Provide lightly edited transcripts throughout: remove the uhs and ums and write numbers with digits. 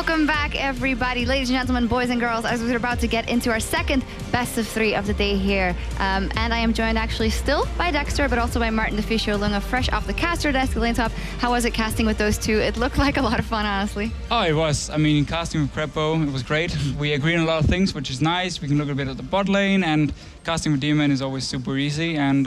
Welcome back, everybody. Ladies and gentlemen, boys and girls, as we're about to get into our second best of three of the day here. And I am joined actually still by Dexter, but also by Martin the Fisher Lunga, fresh off the caster desk. Elaine Top, how was it casting with those two? It looked like a lot of fun, honestly. Oh, it was. I mean, casting with Crepo, it was great. We agree on a lot of things, which is nice. We can look a bit at the bot lane, and casting with Demon is always super easy. And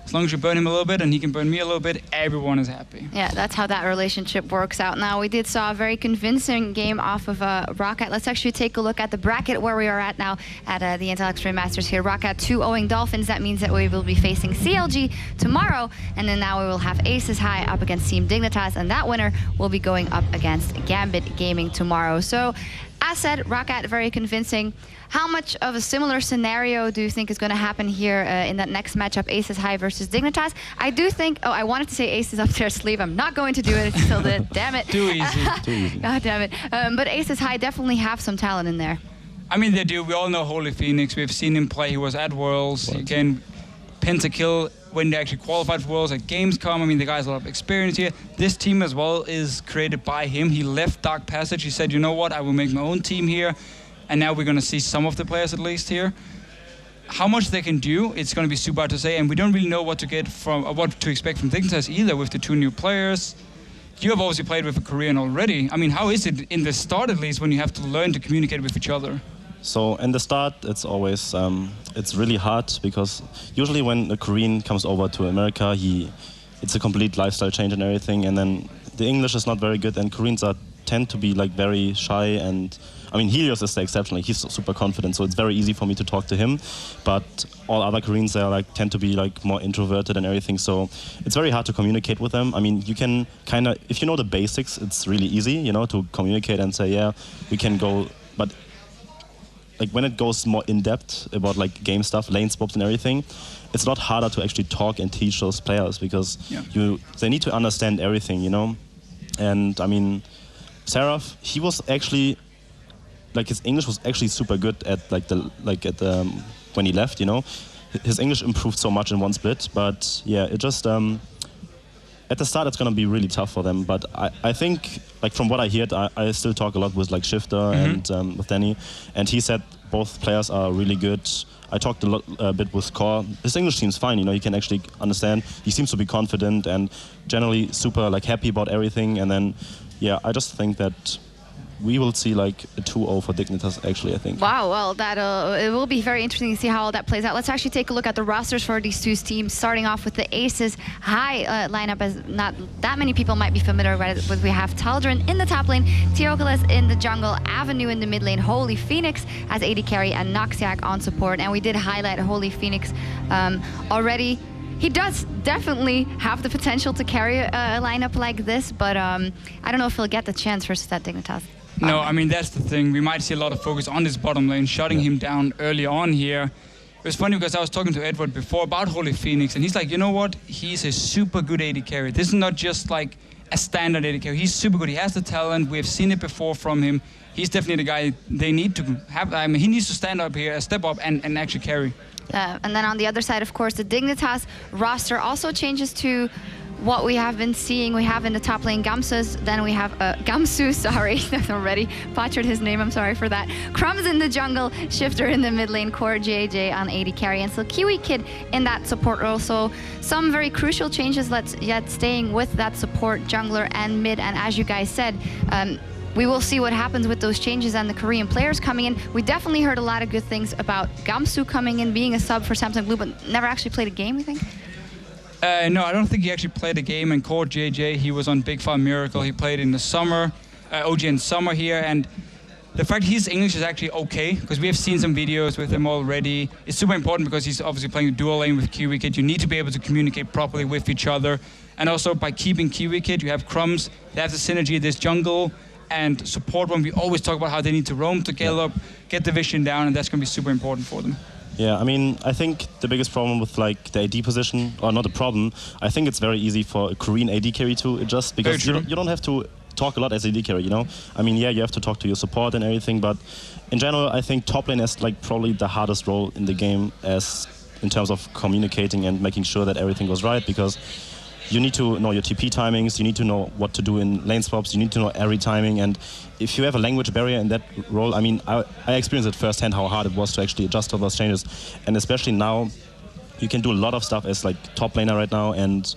as long as you burn him a little bit and he can burn me a little bit, everyone is happy. Yeah, that's how that relationship works out. Now, we did saw a very convincing game off of Rocket. Let's actually take a look at the bracket where we are at now at the Intel Extreme Masters here. Rocket 2-0 Dolphins. That means that we will be facing CLG tomorrow. And then now we will have Aces High up against Team Dignitas. And that winner will be going up against Gambit Gaming tomorrow. So, as said, Rocket very convincing. How much of a similar scenario do you think is going to happen here in that next matchup, Aces High versus Dignitas? I do think, I wanted to say Aces up their sleeve. I'm not going to do it. It's still did. Damn it. Too easy. Too easy. God damn it. But Aces High definitely have some talent in there. I mean, they do. We all know Holy Phoenix. We've seen him play. He was at Worlds. He can pentakill when they actually qualified for Worlds at Gamescom. I mean, the guy's a lot of experience here. This team as well is created by him. He left Dark Passage. He said, you know what, I will make my own team here. And now we're going to see some of the players at least here. How much they can do, it's going to be super hard to say. And we don't really know what to get from, or what to expect from Dignitas either with the two new players. You have obviously played with a Korean already. I mean, how is it in the start at least when you have to learn to communicate with each other? So in the start, it's always, it's really hard because usually when a Korean comes over to America, it's a complete lifestyle change and everything. And then the English is not very good, and Koreans tend to be like very shy. And I mean, Helios is the exception. Like, he's super confident, so it's very easy for me to talk to him. But all other Koreans, they tend to be like more introverted and everything. So it's very hard to communicate with them. I mean, you can kind of, if you know the basics, it's really easy, you know, to communicate and say, yeah, we can go. But like when it goes more in depth about like game stuff, lane swaps and everything, it's a lot harder to actually talk and teach those players because they need to understand everything, you know. And I mean, Seraph, he was actually like his English was actually super good at when he left, you know. His English improved so much in one split, but yeah, it just at the start it's gonna be really tough for them. But I think, like from what I heard, I still talk a lot with like Shifter and with Danny, and he said both players are really good. I talked a bit with Core. His English seems fine, you know, he can actually understand. He seems to be confident and generally super like happy about everything. And then, yeah, I just think that we will see like a 2-0 for Dignitas, actually, I think. Wow, well, it will be very interesting to see how all that plays out. Let's actually take a look at the rosters for these two teams, starting off with the Aces High lineup, as not that many people might be familiar with it. We have Taldrin in the top lane, Teoculus in the jungle, Avenue in the mid lane, Holy Phoenix as AD carry, and Noxiac on support. And we did highlight Holy Phoenix already. He does definitely have the potential to carry a lineup like this, but I don't know if he'll get the chance versus that Dignitas. No, I mean, that's the thing. We might see a lot of focus on this bottom lane, shutting him down early on here. It was funny because I was talking to Edward before about Holy Phoenix, and he's like, you know what? He's a super good AD carry. This is not just like a standard AD carry. He's super good. He has the talent. We have seen it before from him. He's definitely the guy they need to have. I mean, he needs to stand up here, step up, and actually carry. And then on the other side, of course, the Dignitas roster also changes to what we have been seeing. We have in the top lane Gamsus, then we have Gamsu, sorry, I've already butchered his name, I'm sorry for that. Crumbs in the jungle, Shifter in the mid lane, Core JJ on AD carry, and so Kiwi Kid in that support role. So some very crucial changes, yet staying with that support jungler and mid. And as you guys said, we will see what happens with those changes and the Korean players coming in. We definitely heard a lot of good things about Gamsu coming in, being a sub for Samsung Blue, but never actually played a game, we think? No, I don't think he actually played a game. And Core JJ, he was on Big Farm Miracle. He played in the summer, OGN Summer here. And the fact his English is actually okay, because we have seen some videos with him already. It's super important because he's obviously playing a dual lane with Kiwi Kid. You need to be able to communicate properly with each other. And also by keeping Kiwi Kid, you have Crumbs. They have the synergy of this jungle and support when we always talk about how they need to roam to get up, get the vision down, and that's going to be super important for them. Yeah, I mean, I think the biggest problem with like the AD position, or not a problem, I think it's very easy for a Korean AD carry to adjust, because you don't have to talk a lot as AD carry, you know? I mean, yeah, you have to talk to your support and everything, but in general, I think top lane has like probably the hardest role in the game as in terms of communicating and making sure that everything goes right, because you need to know your TP timings, you need to know what to do in lane swaps, you need to know every timing, and if you have a language barrier in that role, I mean, I experienced it firsthand how hard it was to actually adjust to those changes, and especially now, you can do a lot of stuff as like top laner right now, and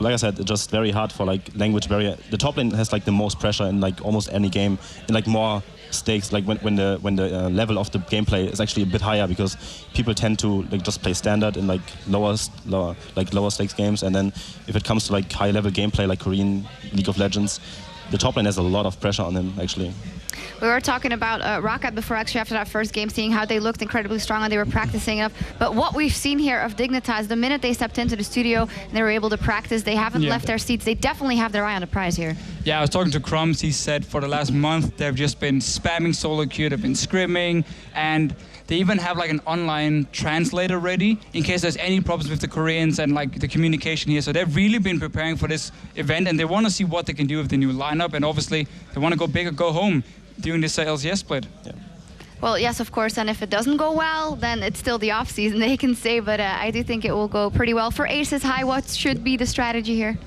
like I said, it's just very hard for like language barrier. The top lane has like the most pressure in like almost any game, and like more stakes, like when the level of the gameplay is actually a bit higher, because people tend to like just play standard in like lower stakes games, and then if it comes to like high level gameplay like Korean League of Legends, the top lane has a lot of pressure on him actually. We were talking about Rocket before, actually, after that first game, seeing how they looked incredibly strong and they were practicing enough. But what we've seen here of Dignitas, the minute they stepped into the studio and they were able to practice, they haven't left their seats. They definitely have their eye on the prize here. Yeah, I was talking to Crumbs. He said for the last month they've just been spamming solo queue, they've been scrimming, and they even have like an online translator ready in case there's any problems with the Koreans and like the communication here. So they've really been preparing for this event, and they want to see what they can do with the new lineup, and obviously they want to go big or go home during this LCS split. Yeah. Well, yes, of course, and if it doesn't go well, then it's still the off-season, they can say, but I do think it will go pretty well. For Aces High, what should be the strategy here?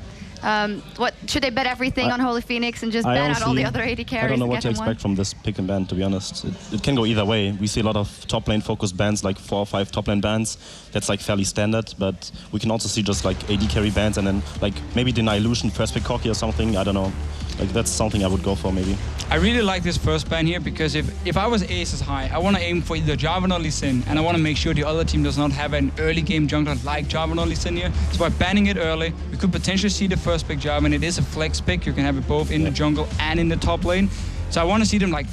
What should they bet everything on Holy Phoenix and just bet out all the other AD carries? I don't know what to expect from this pick and ban, to be honest. It can go either way. We see a lot of top lane focused bans, like 4 or 5 top lane bans. That's like fairly standard, but we can also see just like AD carry bans and then like maybe deny illusion, first pick Corki or something. I don't know. Like that's something I would go for maybe. I really like this first ban here, because if I was Aces High, I want to aim for either Jarvan or Lee Sin, and I want to make sure the other team does not have an early game jungler like Jarvan or Lee Sin here. So by banning it early, we could potentially see the first pick Jarvan. It is a flex pick. You can have it both in the jungle and in the top lane. So I want to see them like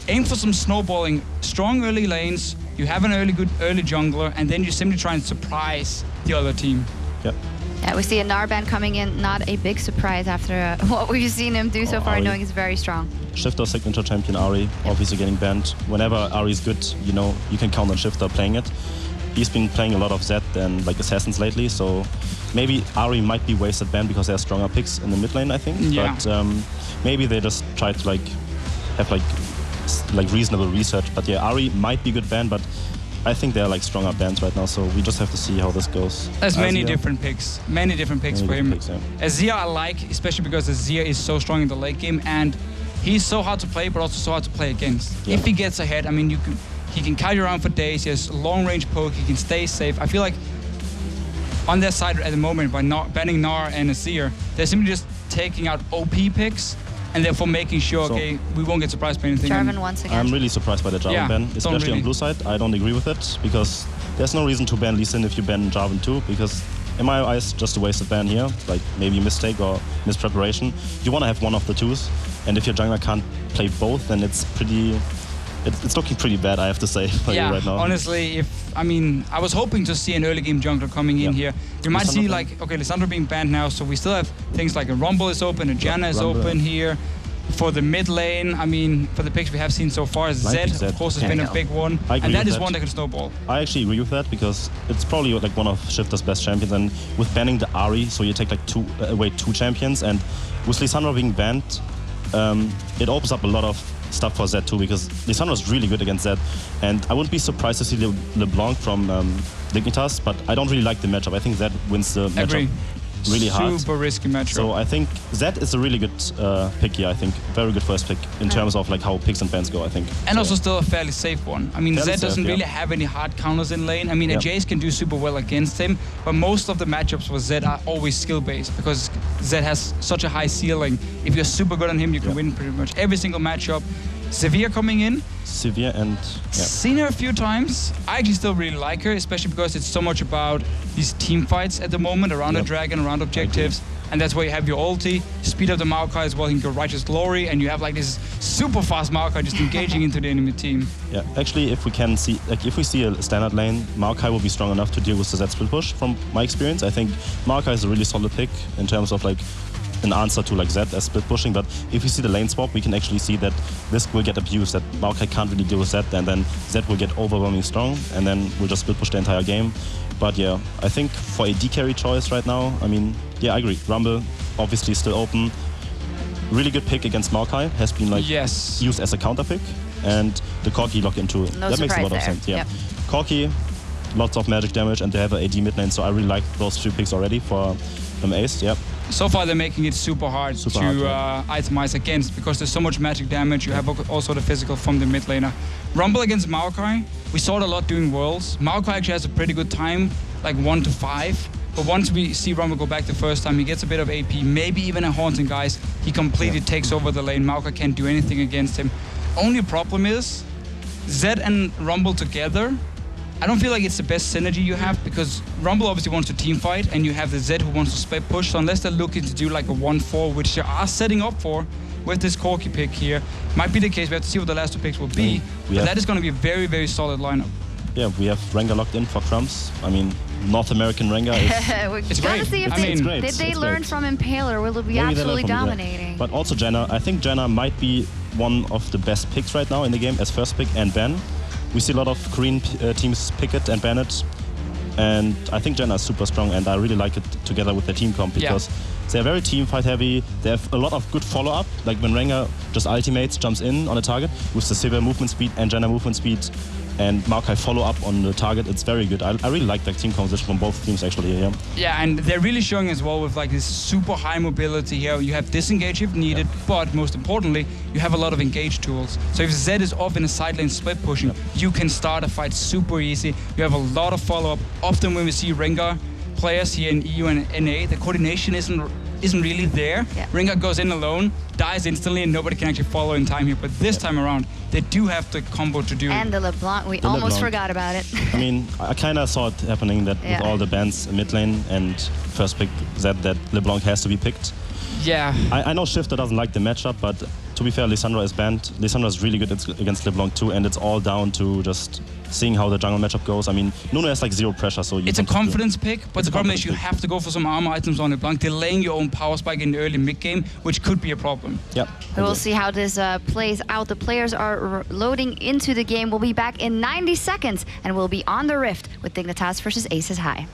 aim for some snowballing, strong early lanes. You have an good early jungler, and then you simply try and surprise the other team. Yep. Yeah, we see a Narban coming in, not a big surprise after what we've seen him do so far, Ari. knowing he's very strong. Shifter signature champion Ari, obviously getting banned. Whenever Ari is good, you know, you can count on Shifter playing it. He's been playing a lot of Zed and like Assassins lately, so maybe Ari might be wasted ban because there are stronger picks in the mid lane, I think. Yeah. But maybe they just try to like have like reasonable research. But yeah, Ari might be good ban, but I think they're like stronger bans right now, so we just have to see how this goes. There's many different picks for him. Azir I like, especially because Azir is so strong in the late game, and he's so hard to play, but also so hard to play against. Yeah. If he gets ahead, I mean, he can carry around for days. He has long range poke. He can stay safe. I feel like on their side at the moment, by not banning Gnar and Azir, they're simply just taking out OP picks, and therefore making sure, okay, we won't get surprised by anything. Jarvan once again. I'm really surprised by the Jarvan ban, especially on blue side. I don't agree with it, because there's no reason to ban Lee Sin if you ban Jarvan too, because in my eyes, just a wasted ban here, like maybe a mistake or mispreparation. You want to have one of the twos, and if your jungler can't play both, then it's looking pretty bad, I have to say, for you right now. Honestly, I was hoping to see an early game jungler coming in here. You might see like, okay, Lissandra being banned now, so we still have things like a Rumble is open, a Janna is open here. For the mid lane, I mean, for the picks we have seen so far, Zed, of course, has been a big one, and that is one that can snowball. I actually agree with that, because it's probably like one of Shifter's best champions, and with banning the Ari, so you take like two champions, and with Lissandra being banned, it opens up a lot of stuff for Zed too, because Lissandra is really good against Zed, and I wouldn't be surprised to see LeBlanc from Dignitas, but I don't really like the matchup. I think Zed wins the matchup really hard. Super risky matchup. So I think Zed is a really good pick here, I think. Very good first pick in terms of like how picks and bans go, I think. And also still a fairly safe one. I mean, Zed doesn't really have any hard counters in lane. I mean, Jace can do super well against him, but most of the matchups for Zed are always skill-based, because Zed has such a high ceiling. If you're super good on him, you can win pretty much every single matchup. Severe coming in. Severe and seen her a few times. I actually still really like her, especially because it's so much about these team fights at the moment around the dragon, around objectives, and that's where you have your ulti, speed up the Maokai as well, you can go Righteous Glory, and you have like this super fast Maokai just engaging into the enemy team. Yeah, actually, if we see a standard lane, Maokai will be strong enough to deal with the Zed split push. From my experience, I think Maokai is a really solid pick in terms of like an answer to like Zed as split pushing, but if we see the lane swap, we can actually see that this will get abused, that Maokai can't really deal with Zed, and then Zed will get overwhelmingly strong, and then we'll just split push the entire game. But yeah, I think for a AD carry choice right now, I mean, yeah, I agree. Rumble, obviously still open. Really good pick against Maokai, has been like used as a counter pick, and the Corki lock into that makes a lot of sense. Yeah, Corki, lots of magic damage, and they have an AD mid lane, so I really like those 3 picks already for from Ace, yep. So far, they're making it super hard to itemize against because there's so much magic damage. You have also the physical from the mid laner. Rumble against Maokai, we saw it a lot doing Worlds. Maokai actually has a pretty good time, like 1 to 5. But once we see Rumble go back the first time, he gets a bit of AP, maybe even a Haunting Guys. He completely takes over the lane. Maokai can't do anything against him. Only problem is, Zed and Rumble together, I don't feel like it's the best synergy you have because Rumble obviously wants to team fight and you have the Zed who wants to split push. So unless they're looking to do like a 1-4, which they are setting up for with this Corki pick here, might be the case. We have to see what the last 2 picks will be. But that is going to be a very, very solid lineup. Yeah, we have Rengar locked in for Crumbs. I mean, North American Rengar is... It's great. See if did they learn from Impaler? Will it be absolutely dominating? But also Janna. I think Janna might be one of the best picks right now in the game as first pick and ban. We see a lot of Korean teams pick it and ban it, and I think Janna is super strong, and I really like it together with the team comp because they're very team fight heavy. They have a lot of good follow up, like when Rengar just ultimates, jumps in on a target with the Sivir movement speed and Janna movement speed, and Maokai follow up on the target. It's very good. I really like that team composition from both teams actually here. Yeah, and they're really showing as well with like this super high mobility here. You have disengage if needed, but most importantly, you have a lot of engage tools. So if Zed is off in a side lane split pushing, you can start a fight super easy. You have a lot of follow up. Often when we see Rengar players here in EU and NA, the coordination isn't really there. Yeah. Rengar goes in alone, dies instantly, and nobody can actually follow in time here. But this time around, they do have the combo to do. And the LeBlanc, we almost forgot about it. I mean, I kind of saw it happening that with all the bans in mid lane and first pick that LeBlanc has to be picked. Yeah. I know Shifter doesn't like the matchup, but to be fair, Lissandra is banned. Lissandra is really good against LeBlanc too, and it's all down to just seeing how the jungle matchup goes. I mean, Nuno has like 0 pressure, so it's a confidence pick, but the problem is you have to go for some armor items on LeBlanc, delaying your own power spike in the early mid game, which could be a problem. Yeah. We'll see how this plays out. The players are loading into the game. We'll be back in 90 seconds, and we'll be on the Rift with Dignitas versus Aces High.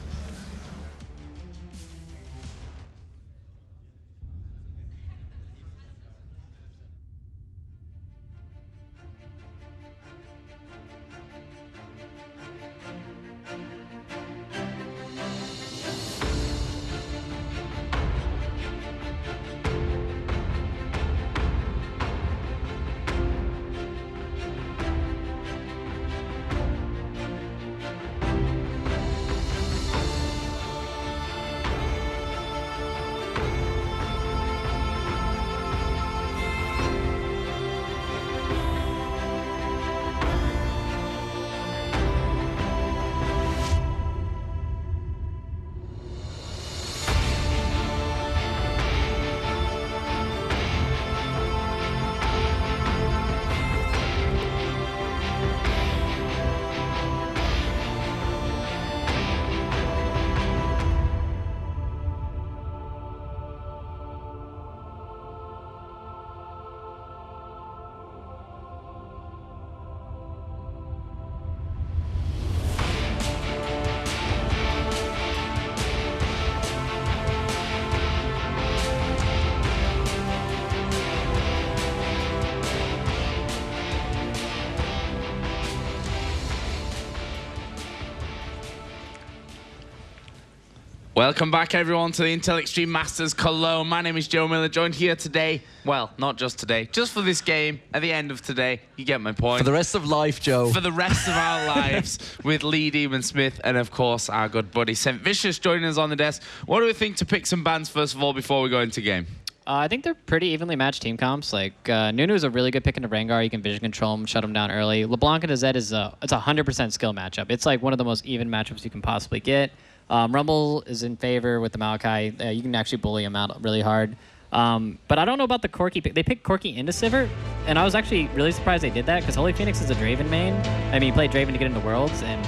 Welcome back, everyone, to the Intel Extreme Masters Cologne. My name is Joe Miller, joined here today. Well, not just today, just for this game. At the end of today, you get my point. For the rest of life, Joe. For the rest of our lives, with Lee Demon Smith and, of course, our good buddy St. Vicious joining us on the desk. What do we think to pick some bans, first of all, before we go into game? I think they're pretty evenly matched team comps. Like, Nunu's a really good pick into Rengar. You can vision control him, shut him down early. LeBlanc into Zed is it's a 100% skill matchup. It's like one of the most even matchups you can possibly get. Rumble is in favor with the Maokai. You can actually bully him out really hard. But I don't know about the Corki pick. They picked Corki into Sivir, and I was actually really surprised they did that because Holy Phoenix is a Draven main. I mean, he played Draven to get into Worlds, and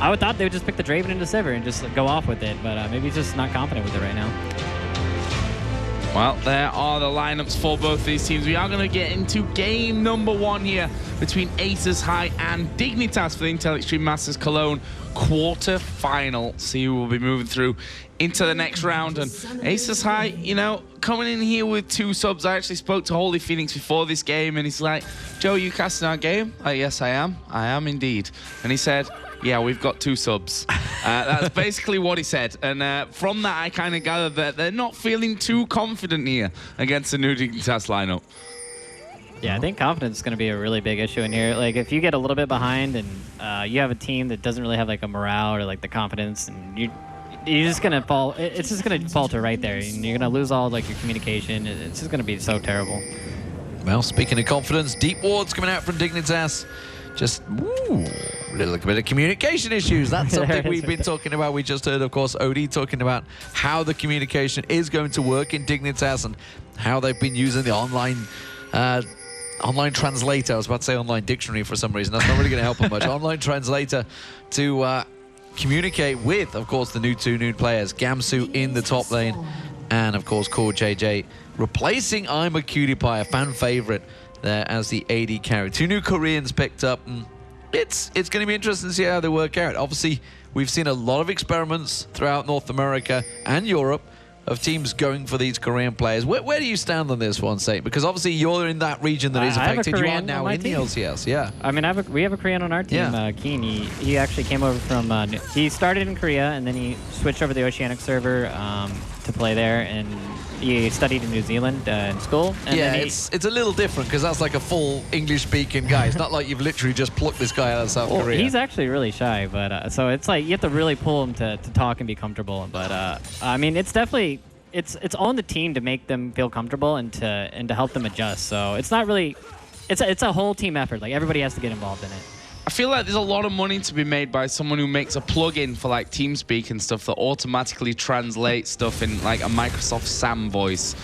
I would thought they would just pick the Draven into Sivir and just go off with it, but maybe he's just not confident with it right now. Well, there are the lineups for both these teams. We are going to get into game number 1 here between Aces High and Dignitas for the Intel Extreme Masters Cologne quarter-final. See who will be moving through into the next round. And Aces High, you know, coming in here with 2 subs. I actually spoke to Holy Phoenix before this game, and he's like, Joe, you casting our game? Yes, I am. I am indeed. And he said, yeah, we've got 2 subs. That's basically what he said. And from that, I kind of gathered that they're not feeling too confident here against the new Dignitas lineup. Yeah, I think confidence is going to be a really big issue in here. Like, if you get a little bit behind and you have a team that doesn't really have like a morale or like the confidence, and you're just going to fall. It's just going to falter right there, and you're going to lose all like your communication. It's just going to be so terrible. Well, speaking of confidence, deep wards coming out from Dignitas. Just a little bit of communication issues. That's something we've been talking about. We just heard, of course, Odie talking about how the communication is going to work in Dignitas and how they've been using the online translator. I was about to say online dictionary for some reason. That's not really going to help them much. Online translator to communicate with, of course, the two new players. Gamsu in the top lane, and of course, Core JJ replacing I'm a Cutie Pie, a fan favorite there as the AD carry. 2 new Koreans picked up, and it's going to be interesting to see how they work out. Obviously, we've seen a lot of experiments throughout North America and Europe of teams going for these Korean players. Where do you stand on this one, Saint? Because obviously you're in that region that is affected. You are now in the LCS, yeah. I mean, we have a Korean on our team, Keen. He actually came over from, he started in Korea, and then he switched over to the Oceanic server to play there, and he studied in New Zealand in school. And yeah, it's a little different because that's like a full English-speaking guy. It's not like you've literally just plucked this guy out of South Korea. He's actually really shy, but so it's like you have to really pull him to talk and be comfortable. But I mean, it's definitely it's on the team to make them feel comfortable and to help them adjust. So it's not really it's a whole team effort. Like, everybody has to get involved in it. I feel like there's a lot of money to be made by someone who makes a plugin for like TeamSpeak and stuff that automatically translates stuff in like a Microsoft Sam voice.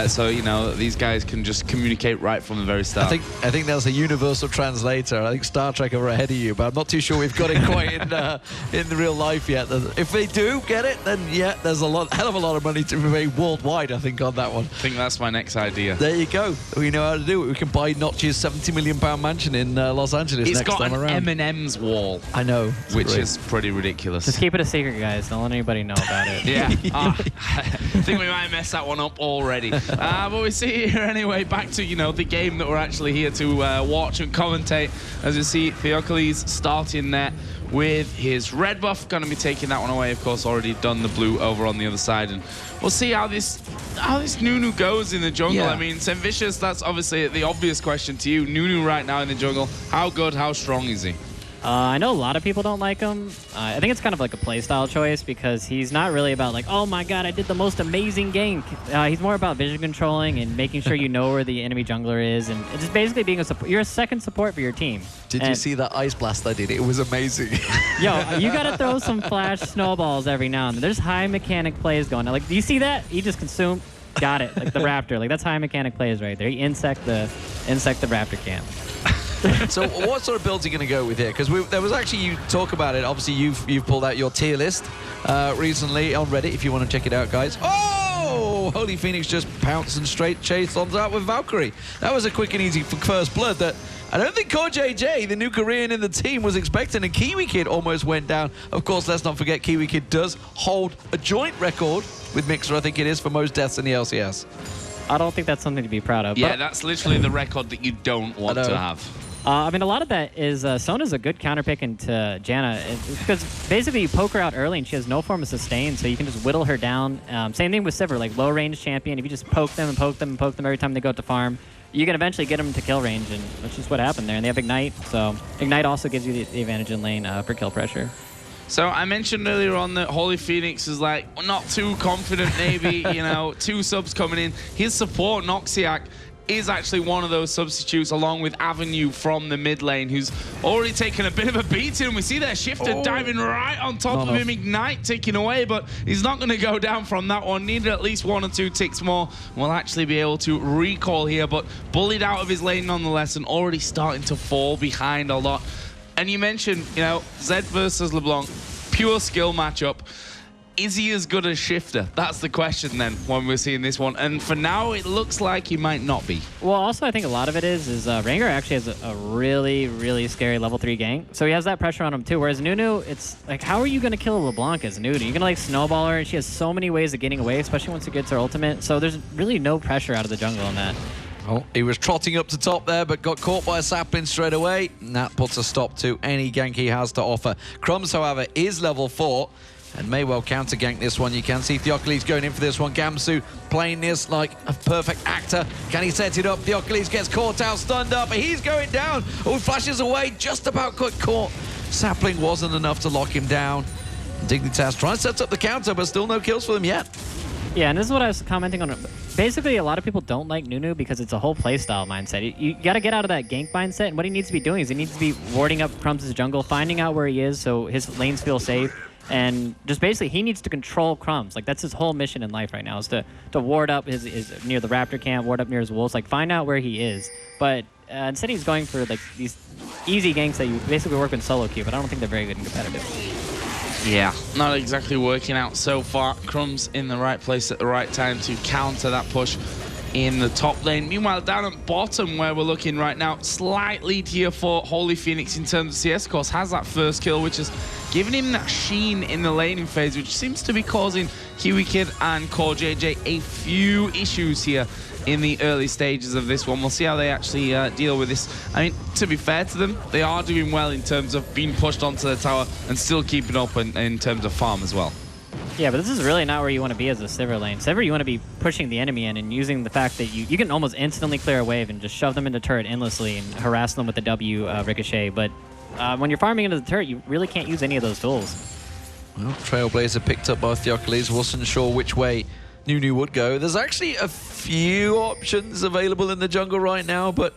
So, you know, these guys can just communicate right from the very start. I think there's a universal translator. I think Star Trek are ahead of you, but I'm not too sure we've got it quite in real life yet. If they do get it, then yeah, there's hell of a lot of money to be made worldwide, I think, on that one. I think that's my next idea. There you go. We know how to do it. We can buy Notch's £70 million mansion in Los Angeles next time around. It's got an M&M's wall. I know. Which is pretty ridiculous. Just keep it a secret, guys. Don't let anybody know about it. Yeah. I think we might mess that one up already. But we see here anyway, back to, you know, the game that we're actually here to watch and commentate. As you see, Theocles starting there with his red buff. Going to be taking that one away, of course, already done the blue over on the other side. And we'll see how this Nunu goes in the jungle. Yeah. I mean, Senvicious, that's obviously the obvious question to you. Nunu right now in the jungle, how good, how strong is he? I know a lot of people don't like him. I think it's kind of like a playstyle choice because he's not really about like, oh my god, I did the most amazing gank. He's more about vision controlling and making sure you know where the enemy jungler is, and it's just basically being a support. You're a second support for your team. Did you see that ice blast I did? It was amazing. Yo, you gotta throw some flash snowballs every now and then. There's high mechanic plays going on. Like, do you see that? He just consumed. Got it. Like the Raptor. Like, that's high mechanic plays right there. He insect the Raptor camp. So what sort of builds are you going to go with here? Because there was actually, you talk about it, obviously you've pulled out your tier list recently on Reddit, if you want to check it out, guys. Oh! Holy Phoenix just pounced and straight chased on out with Valkyrie. That was a quick and easy first blood that I don't think Core JJ, the new Korean in the team, was expecting, and Kiwi Kid almost went down. Of course, let's not forget Kiwi Kid does hold a joint record with Mixer, I think it is, for most deaths in the LCS. I don't think that's something to be proud of. Yeah, that's literally the record that you don't want to have. I mean, a lot of that is Sona's a good counter pick into Janna because basically you poke her out early and she has no form of sustain, so you can just whittle her down. Same thing with Sivir, like low range champion. If you just poke them and poke them and poke them every time they go out to farm, you can eventually get them to kill range, and that's just what happened there. And they have Ignite, so Ignite also gives you the advantage in lane for kill pressure. So I mentioned earlier on that Holy Phoenix is like not too confident, maybe, you know, 2 subs coming in. His support, Noxiac, is actually one of those substitutes along with Avenue from the mid lane, who's already taken a bit of a beating. We see their Shifter diving right on top of him, Ignite taken away, but he's not going to go down from that one. Needed at least 1 or 2 ticks more. We'll actually be able to recall here, but bullied out of his lane nonetheless and already starting to fall behind a lot. And you mentioned, you know, Zed versus LeBlanc, pure skill matchup. Is he as good as Shifter? That's the question then when we're seeing this one. And for now, it looks like he might not be. Well, also, I think a lot of it is Rengar actually has a really, really scary level 3 gank. So he has that pressure on him too. Whereas Nunu, it's like, how are you going to kill LeBlanc as Nunu? You're going to like snowball her, and she has so many ways of getting away, especially once it gets her ultimate. So there's really no pressure out of the jungle on that. Oh, he was trotting up to top there, but got caught by a sapling straight away. And that puts a stop to any gank he has to offer. Crumbs, however, is level 4 and may well counter gank this one. You can see Theocles going in for this one. Gamsu playing this like a perfect actor. Can he set it up? Theocles gets caught out, stunned up. He's going down. Oh, flashes away, just about got caught. Sapling wasn't enough to lock him down. Dignitas trying to set up the counter, but still no kills for them yet. Yeah, and this is what I was commenting on. Basically, a lot of people don't like Nunu because it's a whole playstyle mindset. You got to get out of that gank mindset, and what he needs to be doing is he needs to be warding up Crumbs' jungle, finding out where he is so his lanes feel safe, and just basically he needs to control Crumbs. Like, that's his whole mission in life right now, is to ward up his near the Raptor camp, ward up near his wolves, like find out where he is. But instead he's going for like these easy ganks that you basically work in solo queue, but I don't think they're very good in competitive. Yeah, not exactly working out so far. Crumbs in the right place at the right time to counter that push in the top lane. Meanwhile, down at bottom where we're looking right now, slight lead here for Holy Phoenix in terms of CS. Of course, has that first kill, which has given him that sheen in the laning phase, which seems to be causing Kiwi Kid and Core JJ a few issues here in the early stages of this one. We'll see how they actually deal with this. I mean, to be fair to them, they are doing well in terms of being pushed onto the tower and still keeping up in terms of farm as well. Yeah, but this is really not where you want to be as a Sivir lane. Sivir, you want to be pushing the enemy in and using the fact that you can almost instantly clear a wave and just shove them into turret endlessly and harass them with the W ricochet. But when you're farming into the turret, you really can't use any of those tools. Well, Trailblazer picked up by Theocles. Wasn't sure which way Nunu would go. There's actually a few options available in the jungle right now, but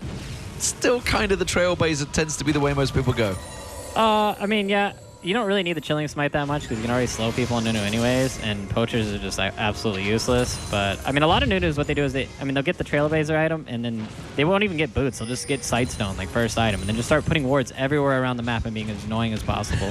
still kind of the Trailblazer tends to be the way most people go. I mean, yeah, you don't really need the Chilling Smite that much because you can already slow people in Nunu anyways, and poachers are just like, absolutely useless. But, I mean, a lot of Nunus, what they do is they'll get the Trailblazer item, and then they won't even get boots. They'll just get Sightstone, like first item, and then just start putting wards everywhere around the map and being as annoying as possible.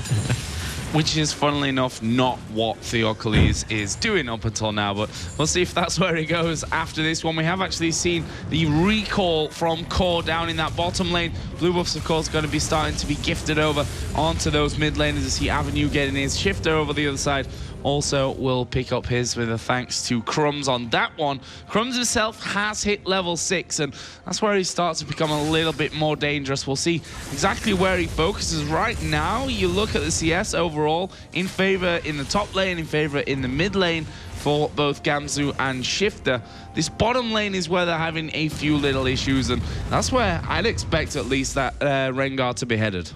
Which is, funnily enough, not what Theocles is doing up until now, but we'll see if that's where he goes after this one. We have actually seen the recall from Core down in that bottom lane. Blue buffs, of course, going to be starting to be gifted over onto those mid laners as see Avenue getting his shifter over the other side. Also will pick up his with a thanks to Crumbs on that one. Crumbs himself has hit level 6, and that's where he starts to become a little bit more dangerous. We'll see exactly where he focuses. Right now, you look at the CS overall, in favor in the top lane, in favor in the mid lane for both Gamsu and Shifter. This bottom lane is where they're having a few little issues, and that's where I'd expect at least that Rengar to be headed.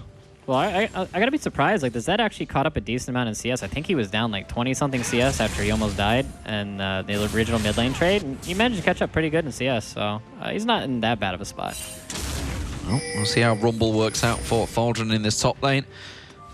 Well, I gotta be surprised. Like, the Zed actually caught up a decent amount in CS. I think he was down like 20-something CS after he almost died in the original mid lane trade. And he managed to catch up pretty good in CS, so he's not in that bad of a spot. Well, we'll see how Rumble works out for Thaldrun in this top lane.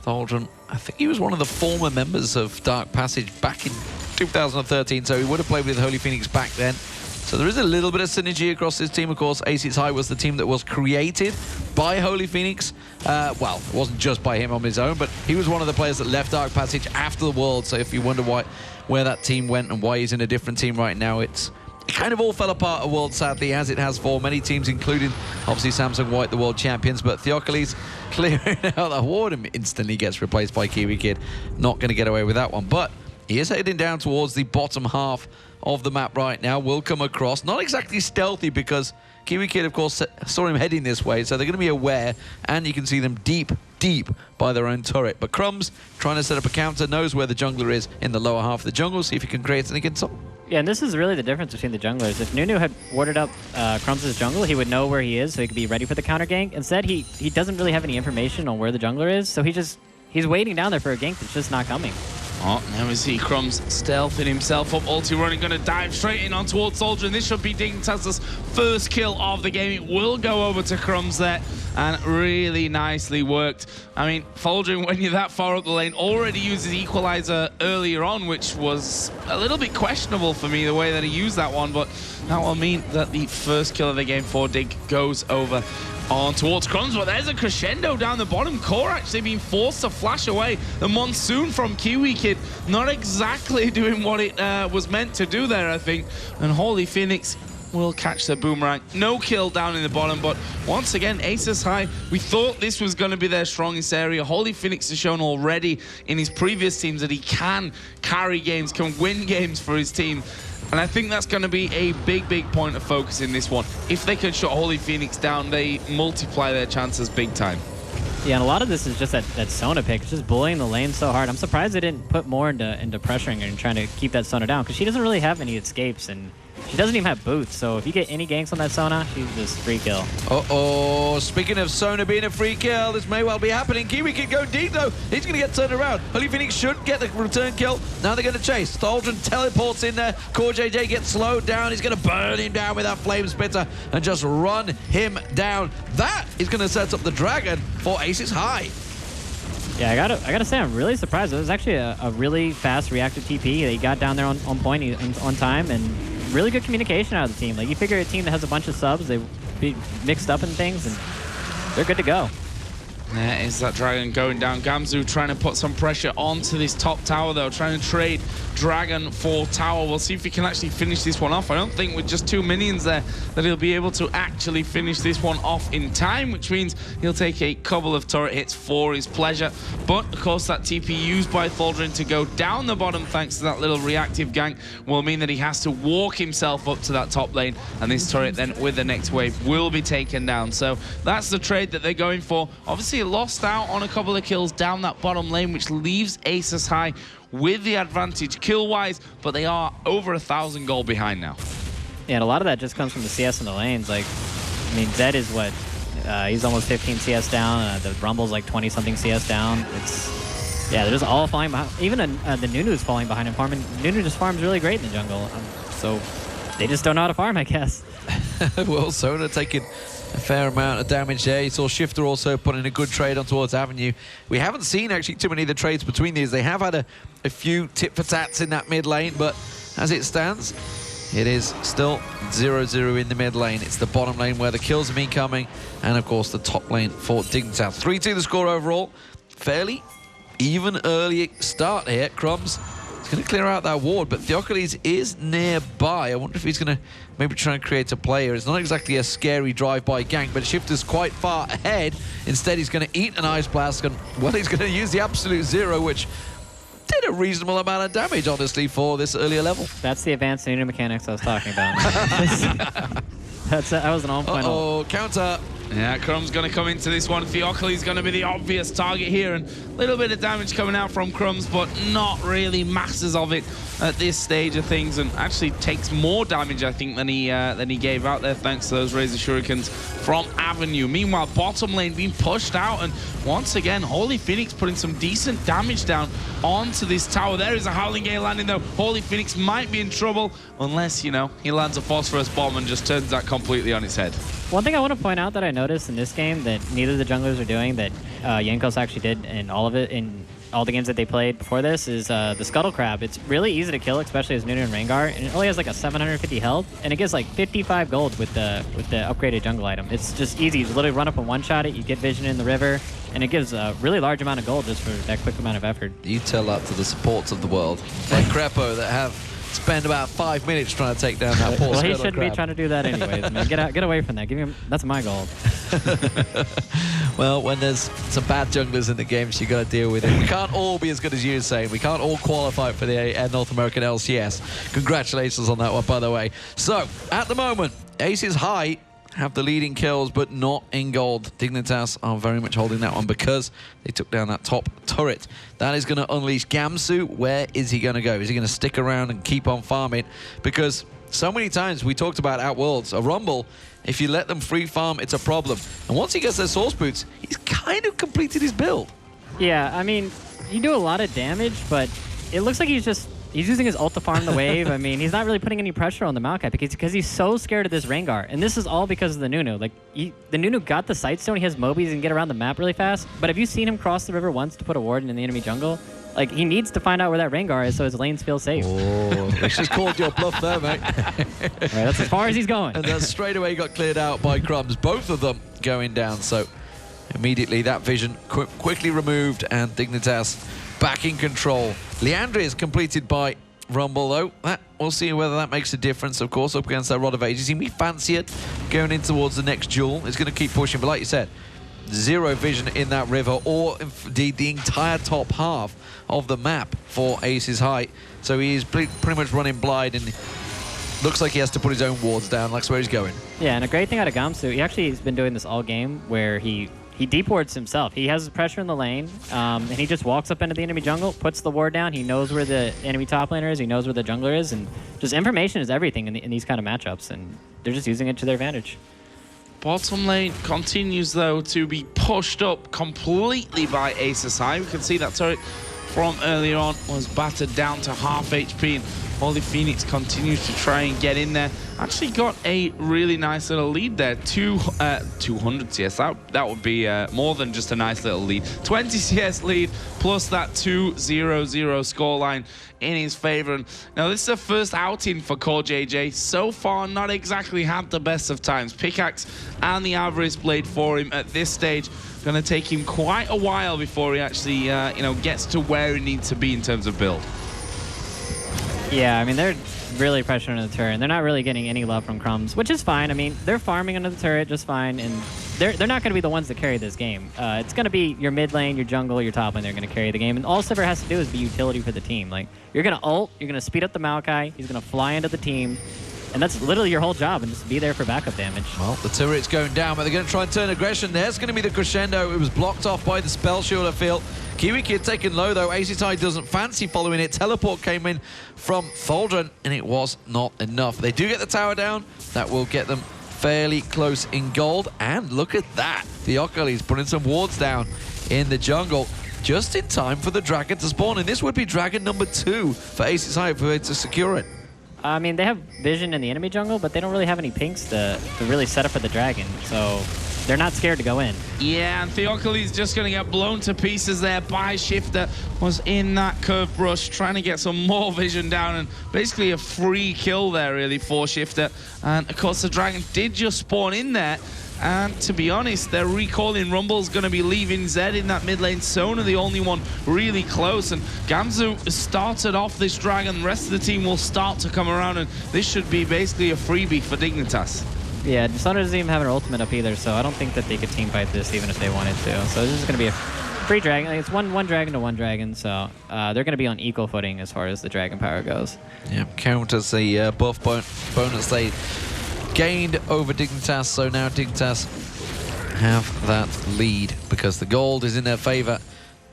Thaldrun, I think he was one of the former members of Dark Passage back in 2013, so he would have played with Holy Phoenix back then. So there is a little bit of synergy across this team. Of course, Aces High was the team that was created by Holy Phoenix. Well, it wasn't just by him on his own, but he was one of the players that left Dark Passage after the World. So if you wonder where that team went and why he's in a different team right now, it kind of all fell apart at World, sadly, as it has for many teams, including, obviously, Samsung White, the world champions. But Theocles clearing out that ward and instantly gets replaced by Kiwi Kid. Not going to get away with that one. But he is heading down towards the bottom half of the map right now. Will come across. Not exactly stealthy because Kiwi Kid, of course, saw him heading this way, so they're going to be aware, and you can see them deep by their own turret. But Crumbs, trying to set up a counter, knows where the jungler is in the lower half of the jungle, see if he can create anything inside. Yeah, and this is really the difference between the junglers. If Nunu had warded up Crumbs' jungle, he would know where he is, so he could be ready for the counter gank. Instead, he doesn't really have any information on where the jungler is, so he's waiting down there for a gank that's just not coming. Oh, now we see Crumbs stealthing himself up, ulti running, going to dive straight in on towards Soldier, and this should be Dignitas' first kill of the game. It will go over to Crumbs there, and really nicely worked. I mean, Foldering, when you're that far up the lane, already uses Equalizer earlier on, which was a little bit questionable for me, the way that he used that one, but that will mean that the first kill of the game for Dig goes over on towards Crumbs, but there's a crescendo down the bottom. Core actually being forced to flash away. The Monsoon from Kiwi Kid not exactly doing what it was meant to do there, I think. And Holy Phoenix will catch the boomerang. No kill down in the bottom, but once again, Aces High, we thought this was going to be their strongest area. Holy Phoenix has shown already in his previous teams that he can carry games, can win games for his team. And I think that's going to be a big, big point of focus in this one. If they can shut Holy Phoenix down, they multiply their chances big time. Yeah, and a lot of this is just that Sona pick. It's just bullying the lane so hard. I'm surprised they didn't put more into pressuring her and trying to keep that Sona down, because she doesn't really have any escapes, and she doesn't even have boots. So if you get any ganks on that Sona, she's just free kill. Uh-oh, speaking of Sona being a free kill, this may well be happening. Kiwi can go deep, though. He's going to get turned around. Holy Phoenix should get the return kill. Now they're going to chase. Thaldron teleports in there. Core JJ gets slowed down. He's going to burn him down with that Flame Spitter and just run him down. That is going to set up the Dragon for Aces High. Yeah, I gotta say, I'm really surprised. It was actually a really fast reactive TP. He got down there on point, on time, and really good communication out of the team. Like, you figure a team that has a bunch of subs, they be mixed up in things, and they're good to go. There is that Dragon going down. Gamsu trying to put some pressure onto this top tower, though, trying to trade Dragon for tower. We'll see if he can actually finish this one off. I don't think with just 2 minions there that he'll be able to actually finish this one off in time, which means he'll take a couple of turret hits for his pleasure. But, of course, that TP used by Thaldron to go down the bottom thanks to that little reactive gank will mean that he has to walk himself up to that top lane, and this turret then with the next wave will be taken down. So that's the trade that they're going for. Obviously, lost out on a couple of kills down that bottom lane, which leaves Aces High with the advantage kill-wise, but they are over 1,000 gold behind now. Yeah, and a lot of that just comes from the CS in the lanes. Like, I mean, Zed is what? He's almost 15 CS down. The Rumble's like 20-something CS down. It's, yeah, they're just all falling behind. Even the Nunu's falling behind him. Nunu just farms really great in the jungle. So they just don't know how to farm, I guess. Well, Sona taking a fair amount of damage there. You saw Shifter also putting a good trade on towards Avenue. We haven't seen actually too many of the trades between these. They have had a few tit-for-tats in that mid lane, but as it stands, it is still 0-0 in the mid lane. It's the bottom lane where the kills have been coming, and of course the top lane for Dignitas. 3-2 the score overall. Fairly even early start here. Crumbs is going to clear out that ward, but Theocles is nearby. I wonder if he's going to maybe try and create a play here. It's not exactly a scary drive-by gank, but Shifter's quite far ahead. Instead, he's going to eat an Ice Blast, and, well, he's going to use the Absolute Zero, which did a reasonable amount of damage, honestly, for this earlier level. That's the advanced Nunu mechanics I was talking about. That was an on-point. Uh-oh, counter. Yeah, Crumb's going to come into this one. Theocles going to be the obvious target here, and a little bit of damage coming out from Crumbs, but not really masses of it at this stage of things, and actually takes more damage, I think, than he gave out there, thanks to those Razor Shurikens from Avenue. Meanwhile, bottom lane being pushed out, and once again, Holy Phoenix putting some decent damage down onto this tower. There is a Howling Gale landing, though. Holy Phoenix might be in trouble, unless, you know, he lands a Phosphorus Bomb and just turns that completely on its head. One thing I want to point out that I noticed in this game that neither of the junglers are doing, that Jankos actually did in all of it, in all the games that they played before this, is the Scuttle Crab. It's really easy to kill, especially as Nunu and Rengar, and it only has like a 750 health, and it gives like 55 gold with the upgraded jungle item. It's just easy. You literally run up and one-shot it, you get vision in the river, and it gives a really large amount of gold just for that quick amount of effort. You tell that to the supports of the world, like Crepo, that have spent about 5 minutes trying to take down that poor Well, he Scuttle shouldn't Crab. be trying to do that anyways, man. Get away from that. That's my gold. Well, when there's some bad junglers in the games, you got to deal with it. We can't all be as good as you, saying. We can't all qualify for the North American LCS. Congratulations on that one, by the way. So, at the moment, Aces High have the leading kills, but not in gold. Dignitas are very much holding that one because they took down that top turret. That is going to unleash Gamsu. Where is he going to go? Is he going to stick around and keep on farming? Because so many times we talked about Outworlds, a Rumble, if you let them free farm, it's a problem. And once he gets their Source Boots, he's kind of completed his build. Yeah, I mean, you do a lot of damage, but it looks like he's using his ult to farm the wave. I mean, he's not really putting any pressure on the Maokai because he's so scared of this Rengar. And this is all because of the Nunu. Like, the Nunu got the Sightstone, he has Mobies and get around the map really fast. But have you seen him cross the river once to put a ward in the enemy jungle? Like, he needs to find out where that Rengar is so his lanes feel safe. Oh, he's just called your bluff there, mate. Right, that's as far as he's going. And then straight away got cleared out by Crumbs. Both of them going down. So immediately that vision quickly removed, and Dignitas back in control. Leandre is completed by Rumble, though. We'll see whether that makes a difference, of course, up against that Rod of Ages. He may fancy it going in towards the next duel. He's going to keep pushing, but like you said, zero vision in that river, or indeed the entire top half of the map for Ace's height. So he's pretty much running blind, and looks like he has to put his own wards down. That's where he's going. Yeah, and a great thing out of Gamsu, he actually has been doing this all game, where he deep wards himself. He has pressure in the lane, and he just walks up into the enemy jungle, puts the ward down. He knows where the enemy top laner is. He knows where the jungler is, and just information is everything in these kind of matchups, and they're just using it to their advantage. Bottom lane continues, though, to be pushed up completely by Aces High. We can see that turret from earlier on was battered down to half HP, and Holy Phoenix continues to try and get in there. Actually got a really nice little lead there. 200 CS. That would be more than just a nice little lead. 20 CS lead plus that 2-0-0 scoreline in his favor. And now this is the first outing for Core JJ. So far, not exactly had the best of times. Pickaxe and the Avarice Blade for him at this stage. Going to take him quite a while before he actually, gets to where he needs to be in terms of build. Yeah, I mean, they're really pressuring the turret, and they're not really getting any love from Crumbs, which is fine. I mean, they're farming under the turret just fine, and they're not going to be the ones that carry this game. It's going to be your mid lane, your jungle, your top lane. They're going to carry the game, and all Sivir has to do is be utility for the team. Like, you're going to ult, you're going to speed up the Maokai, he's going to fly into the team, and that's literally your whole job, and just be there for backup damage. Well, the turret's going down, but they're going to try and turn aggression. There's going to be the crescendo. It was blocked off by the spell shield, I feel. Kiwi Kid taken low, though. Aces High doesn't fancy following it. Teleport came in from Thaldron, and it was not enough. They do get the tower down. That will get them fairly close in gold. And look at that. Theocles putting some wards down in the jungle just in time for the dragon to spawn. And this would be dragon number 2 for Aces High for it to secure it. I mean, they have vision in the enemy jungle, but they don't really have any pinks to really set up for the dragon. So they're not scared to go in. Yeah, and Theocles just going to get blown to pieces there by Shifter. Was in that curve brush, trying to get some more vision down, and basically a free kill there, really, for Shifter. And, of course, the dragon did just spawn in there. And to be honest, their recalling Rumble's going to be leaving Zed in that mid lane. Sona, the only one really close. And Gamsu started off this dragon. The rest of the team will start to come around, and this should be basically a freebie for Dignitas. Yeah, Sona doesn't even have an ultimate up either, so I don't think that they could team fight this even if they wanted to. So this is going to be a free dragon. It's one dragon to one dragon, so they're going to be on equal footing as far as the dragon power goes. Yeah, counters the buff bonus they gained over Dignitas, so now Dignitas have that lead because the gold is in their favor.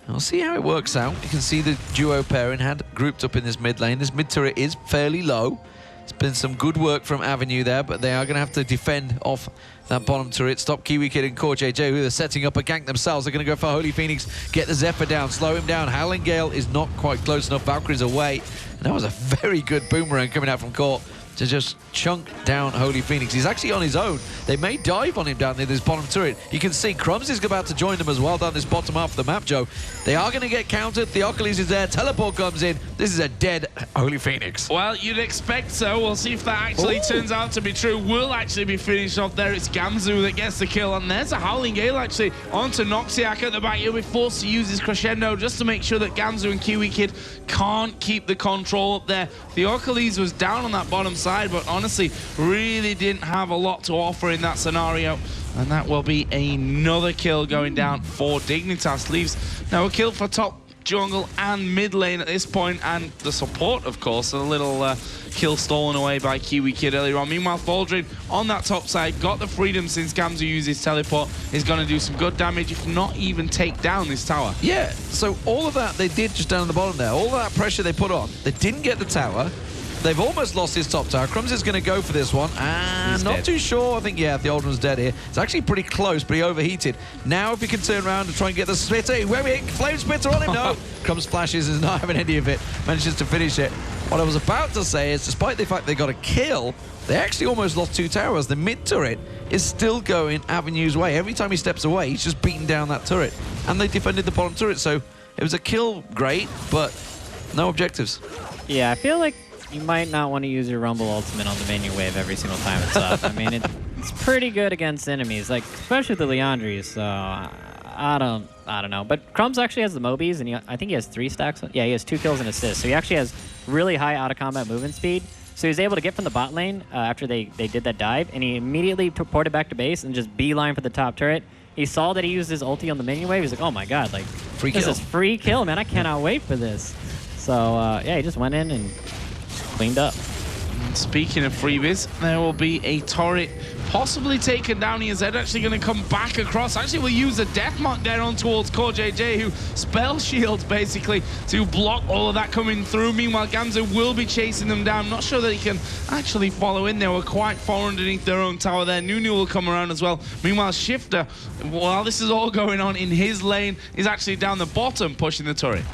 We'll see how it works out. You can see the duo pairing had grouped up in this mid lane. This mid turret is fairly low. It's been some good work from Avenue there, but they are going to have to defend off that bottom turret. Stop Kiwi Kid and Core JJ, who are setting up a gank themselves. They're going to go for Holy Phoenix, get the Zephyr down, slow him down. Howling Gale is not quite close enough. Valkyrie's away. And that was a very good boomerang coming out from Core to just chunk down Holy Phoenix. He's actually on his own. They may dive on him down near this bottom turret. You can see Crumbs is about to join them as well down this bottom half of the map, Joe. They are going to get countered. Theocles is there. Teleport comes in. This is a dead Holy Phoenix. Well, you'd expect so. We'll see if that actually turns out to be true. Will actually be finished off there. It's Gamsu that gets the kill. And there's a Howling Gale actually onto Noxiac at the back. He'll be forced to use his crescendo just to make sure that Gamsu and Kiwi Kid can't keep the control up there. Theocles was down on that bottom side, but honestly really didn't have a lot to offer in that scenario. And that will be another kill going down for Dignitas. Leaves now a kill for top jungle and mid lane at this point, and the support, of course. A little kill stolen away by Kiwi Kid earlier on. Meanwhile, Thaldrin on that top side got the freedom since Gamsu uses teleport. Is going to do some good damage, if not even take down this tower. Yeah, so all of that they did just down the bottom there. All of that pressure they put on. They didn't get the tower. They've almost lost his top tower. Crumbs is going to go for this one. And not too sure. I think, yeah, the old one's dead here. It's actually pretty close, but he overheated. Now, if he can turn around and try and get the splitter. Flame splitter on him. No. Crumbs flashes, is not having any of it. Manages to finish it. What I was about to say is, despite the fact they got a kill, they actually almost lost 2 towers. The mid turret is still going Avenue's way. Every time he steps away, he's just beating down that turret. And they defended the bottom turret, so it was a kill, great, but no objectives. Yeah, I feel like you might not want to use your Rumble ultimate on the menu wave every single time it's up. I mean, it's pretty good against enemies, like especially the Leandries. So I don't know. But Crumbs actually has the Mobies, and I think he has 3 stacks. Yeah, he has 2 kills and assists. So he actually has really high out-of-combat movement speed. So he was able to get from the bot lane after they did that dive, and he immediately ported back to base and just beeline for the top turret. He saw that he used his ulti on the minion wave. He's like, oh my god, like, this is free kill, man. I cannot wait for this. So, yeah, he just went in and cleaned up. Speaking of freebies, there will be a turret possibly taken down here. Zed actually going to come back across. Actually, we'll use a death mark there on towards Core JJ, who spell shields basically to block all of that coming through. Meanwhile, Gamzu will be chasing them down. Not sure that he can actually follow in there. We're quite far underneath their own tower there. Nunu will come around as well. Meanwhile, Shifter, while this is all going on in his lane, is actually down the bottom pushing the turret.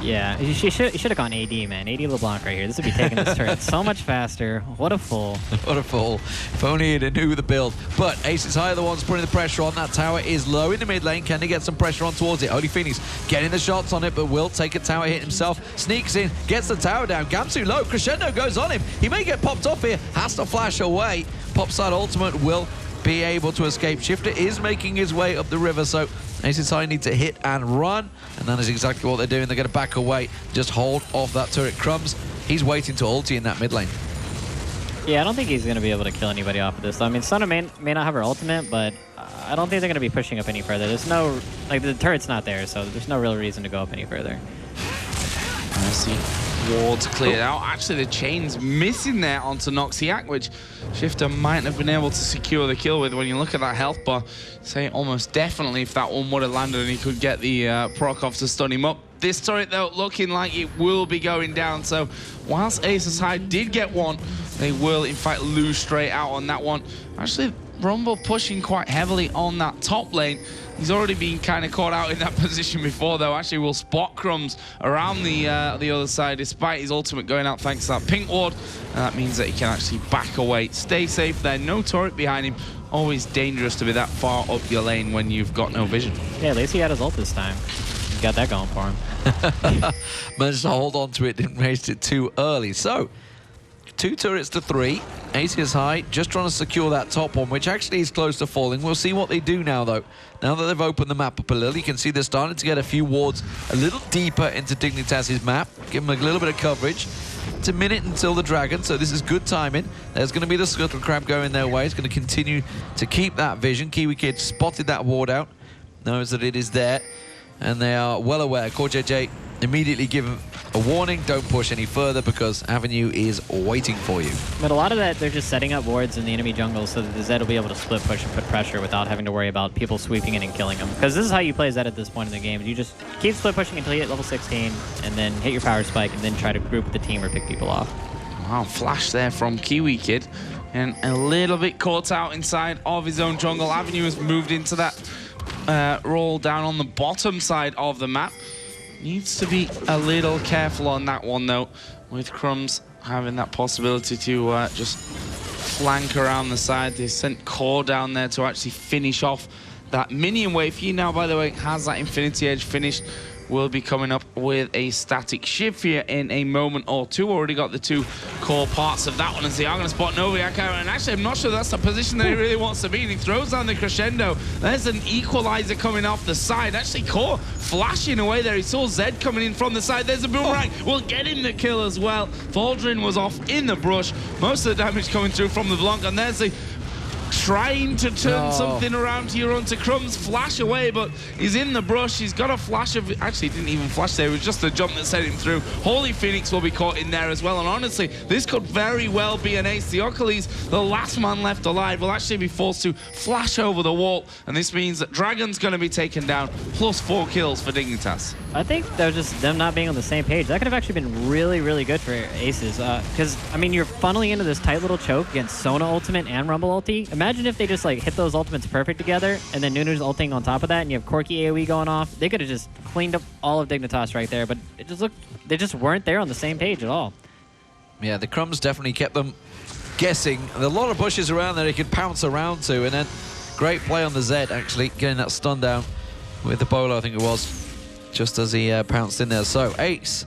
Yeah, you should have gone AD, man. AD LeBlanc right here. This would be taking this turret so much faster. What a fool. What a fool. If only he'd knew the build. But Aces High are the ones putting the pressure on. That tower is low in the mid lane. Can they get some pressure on towards it? Holy Phoenix getting the shots on it, but will take a tower hit himself. Sneaks in, gets the tower down. Gamsu low. Crescendo goes on him. He may get popped off here. Has to flash away. Popside ultimate will be able to escape. Shifter is making his way up the river, so Aces High need to hit and run, and that is exactly what they're doing. They're going to back away, just hold off that turret. Crumbs, he's waiting to ulti in that mid lane. Yeah, I don't think he's going to be able to kill anybody off of this. I mean, Sona may not have her ultimate, but I don't think they're going to be pushing up any further. There's no, like, the turret's not there, so there's no real reason to go up any further. I see wards cleared out. Actually, the chain's missing there onto Noxiac, which Shifter might have been able to secure the kill with. When you look at that health bar, say almost definitely if that one would have landed and he could get the proc off to stun him up. This turret, though, looking like it will be going down. So whilst Aces High did get one, they will, in fact, lose straight out on that one. Actually, Rumble pushing quite heavily on that top lane. He's already been kind of caught out in that position before, though. Actually, will spot Crumbs around the other side, despite his ultimate going out thanks to that pink ward. And that means that he can actually back away. Stay safe there. No turret behind him. Always dangerous to be that far up your lane when you've got no vision. Yeah, at least he had his ult this time. He got that going for him. Managed to hold on to it, didn't waste it too early. So, 2 turrets to 3. Aces High just trying to secure that top one, which actually is close to falling. We'll see what they do now, though. Now that they've opened the map up a little, you can see they're starting to get a few wards a little deeper into Dignitas' map. Give them a little bit of coverage. It's a minute until the Dragon, so this is good timing. There's going to be the Scuttle Crab going their way. It's going to continue to keep that vision. Kiwi Kid spotted that ward out, knows that it is there, and they are well aware. Core JJ immediately give him a warning, don't push any further because Avenue is waiting for you. But a lot of that, they're just setting up wards in the enemy jungle so that the Zed will be able to split push and put pressure without having to worry about people sweeping in and killing them. Because this is how you play Zed at this point in the game. You just keep split pushing until you hit level 16 and then hit your power spike and then try to group the team or pick people off. Wow, flash there from Kiwi Kid. And a little bit caught out inside of his own jungle. Avenue has moved into that roll down on the bottom side of the map. Needs to be a little careful on that one, though, with Crumbs having that possibility to just flank around the side. They sent Core down there to actually finish off that minion wave. He now, by the way, has that Infinity Edge finished. Will be coming up with a static shift here in a moment or two. Already got the 2 core parts of that one, as they are going to spot Noviak out. And actually, I'm not sure that's the position that he really wants to be. And he throws down the Crescendo. There's an equalizer coming off the side. Actually, Core flashing away there. He saw Zed coming in from the side. There's a boomerang. We'll get him the kill as well. Valdrin was off in the brush. Most of the damage coming through from the Blanc. And there's the trying to turn something around here onto Crumbs, flash away, but he's in the brush. He's got a flash of, actually he didn't even flash there, it was just a jump that sent him through. Holy Phoenix will be caught in there as well, and honestly, this could very well be an ace. The Oculus, the last man left alive, will actually be forced to flash over the wall, and this means that Dragon's going to be taken down, plus 4 kills for Dignitas. I think that was just them not being on the same page. That could have actually been really, really good for Aces. Because, I mean, you're funneling into this tight little choke against Sona ultimate and Rumble ulti. Imagine if they just, like, hit those ultimates perfect together, and then Nunu's ulting on top of that, and you have Corki AoE going off. They could have just cleaned up all of Dignitas right there, but it just looked, they just weren't there on the same page at all. Yeah, the Crumbs definitely kept them guessing. There are a lot of bushes around there he could pounce around to, and then great play on the Zed, actually, getting that stun down with the bolo, I think it was, just as he pounced in there. So, ace,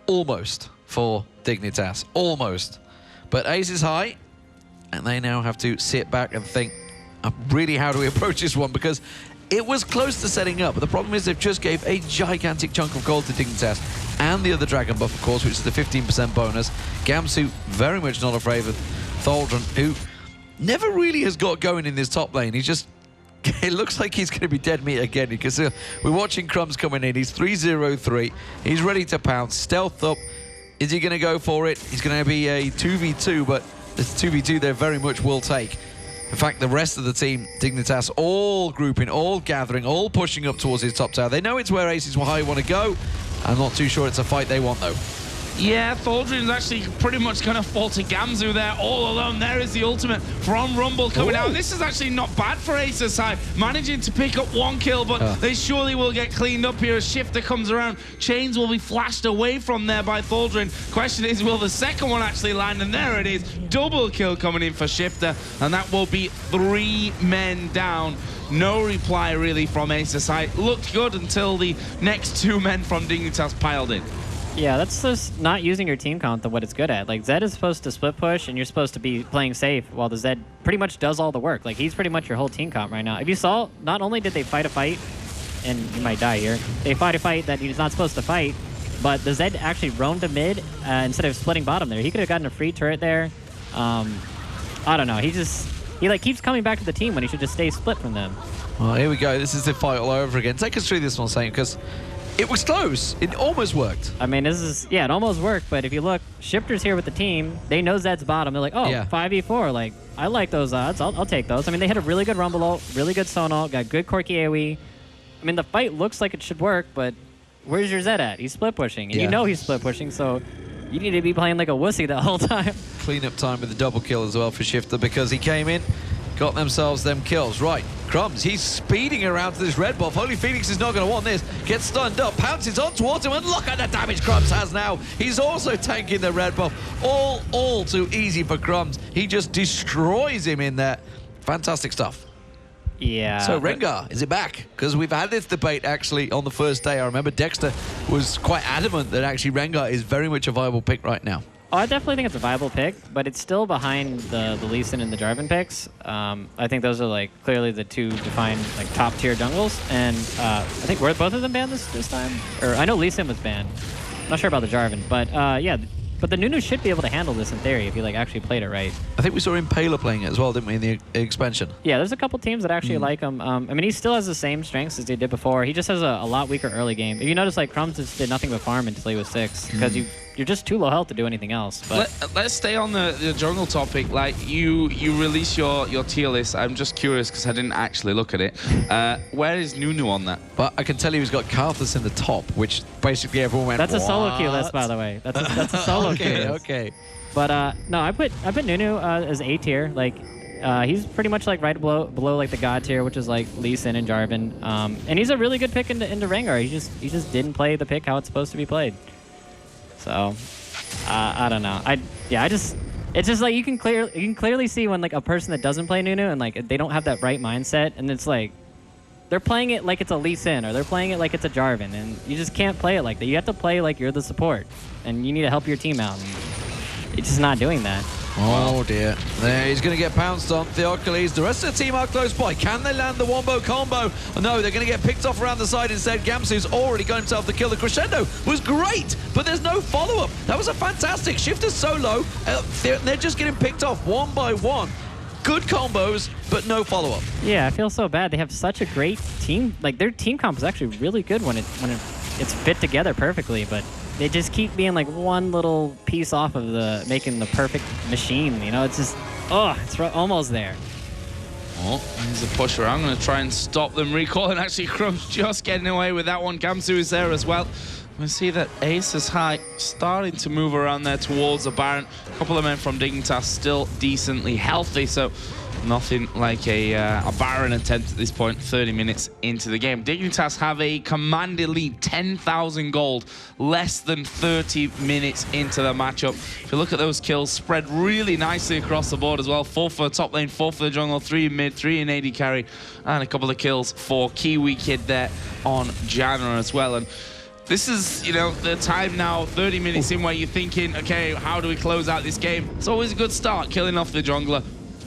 almost for Dignitas, almost. But ace is high, and they now have to sit back and think, really, how do we approach this one? Because It was close to setting up, but the problem is they've just gave a gigantic chunk of gold to Dignitas and the other Dragon buff, of course, which is the 15% bonus. Gamsu very much not afraid of Thaldron, who never really has got going in this top lane. He's just... It looks like he's going to be dead meat again, because we're watching Crumbs coming in. He's 3-0-3. He's ready to pounce. Stealth up. Is he going to go for it? He's going to be a 2v2, but this 2v2 they very much will take. In fact, the rest of the team, Dignitas, all grouping, all gathering, all pushing up towards his top tower. They know it's where Aces High want to go. I'm not too sure it's a fight they want, though. Yeah, Thaldron's actually pretty much going to fall to Gamsu there all alone. There is the ultimate from Rumble coming out. This is actually not bad for Aces High, managing to pick up 1 kill, but they surely will get cleaned up here as Shifter comes around. Chains will be flashed away from there by Thaldron. Question is, will the second one actually land? And there it is. Double kill coming in for Shifter, and that will be 3 men down. No reply really from Aces High. Looked good until the next 2 men from Dignitas piled in. Yeah, that's just not using your team comp to what it's good at. Like, Zed is supposed to split push, and you're supposed to be playing safe, while the Zed pretty much does all the work. Like, he's pretty much your whole team comp right now. If you saw, not only did they fight a fight, and you might die here, they fight a fight that he's not supposed to fight, but the Zed actually roamed to mid instead of splitting bottom there. He could have gotten a free turret there. I don't know. He like keeps coming back to the team when he should just stay split from them. Well, here we go. This is the fight all over again. Take us through this one, Saint, because it was close. It almost worked. I mean, it almost worked, but if you look, Shifter's here with the team. They know Zed's bottom. They're like, oh, yeah. 5v4. Like, I like those odds. I'll take those. I mean, they hit a really good Rumble ult, really good Son ult, got good Corki AoE. I mean, the fight looks like it should work, but where's your Zed at? He's split pushing, and you know he's split pushing, so you need to be playing like a wussy the whole time. Clean up time with the double kill as well for Shifter, because he came in, got themselves them kills. Right, Crumbs, he's speeding around to this red buff. Holy Phoenix is not going to want this. Gets stunned up, pounces on towards him, and look at the damage Crumbs has now. He's also tanking the red buff. All too easy for Crumbs. He just destroys him in there. Fantastic stuff. Yeah. So Rengar, is it back? Because we've had this debate actually on the first day. I remember Dexter was quite adamant that actually Rengar is very much a viable pick right now. Oh, I definitely think it's a viable pick, but it's still behind the Lee Sin and the Jarvan picks. I think those are like clearly the 2 defined like top tier jungles, and I think were both of them banned this time? Or I know Lee Sin was banned. I'm not sure about the Jarvan, but yeah. But the Nunu should be able to handle this in theory if you like actually played it right. I think we saw Impaler playing it as well, didn't we, in the expansion? Yeah, there's a couple teams that actually like him. I mean, he still has the same strengths as he did before. He just has a lot weaker early game. If you notice, like, Crumbs just did nothing but farm until he was 6, because you're just too low health to do anything else. But let's stay on the jungle topic. Like, you release your tier list. I'm just curious because I didn't actually look at it. Where is Nunu on that? But I can tell you he's got Karthus in the top, which basically everyone went, that's a solo queue list, by the way. That's a solo queue list. Okay. But no, I put Nunu as A tier. Like, he's pretty much like right below like the God tier, which is like Lee Sin and Jarvan. And he's a really good pick into Rengar. He just didn't play the pick how it's supposed to be played. So I don't know. It's just like you can clearly see when like a person that doesn't play Nunu and like they don't have that right mindset, and it's like they're playing it like it's a Lee Sin or they're playing it like it's a Jarvan, and you just can't play it like that. You have to play like you're the support, and you need to help your team out. And it's just not doing that. Oh dear. There, he's going to get pounced on. Theocles. The rest of the team are close by. Can they land the wombo combo? Oh, no, they're going to get picked off around the side instead. Gamsu's already got himself the kill. The crescendo was great, but there's no follow-up. That was a fantastic. Shifter's so low. They're just getting picked off one by one. Good combos, but no follow-up. Yeah, I feel so bad. They have such a great team. Like, their team comp is actually really good when it's fit together perfectly, but they just keep being like one little piece off of making the perfect machine. You know, it's just, it's almost there. Oh, here's a pusher. I'm going to try and stop them recalling. Actually, Crumbs just getting away with that one. Gamsu is there as well. We see that Aces High starting to move around there towards the Baron. A couple of men from Dignitas still decently healthy, so nothing like a Baron attempt at this point, 30 minutes into the game. Dignitas have a commanding lead, 10,000 gold, less than 30 minutes into the matchup. If you look at those kills, spread really nicely across the board as well. 4 for the top lane, 4 for the jungle, 3 in mid, 3 in AD carry, and a couple of kills for Kiwi Kid there on Janna as well. And this is, you know, the time now, 30 minutes in, where you're thinking, okay, how do we close out this game? It's always a good start, killing off the jungler.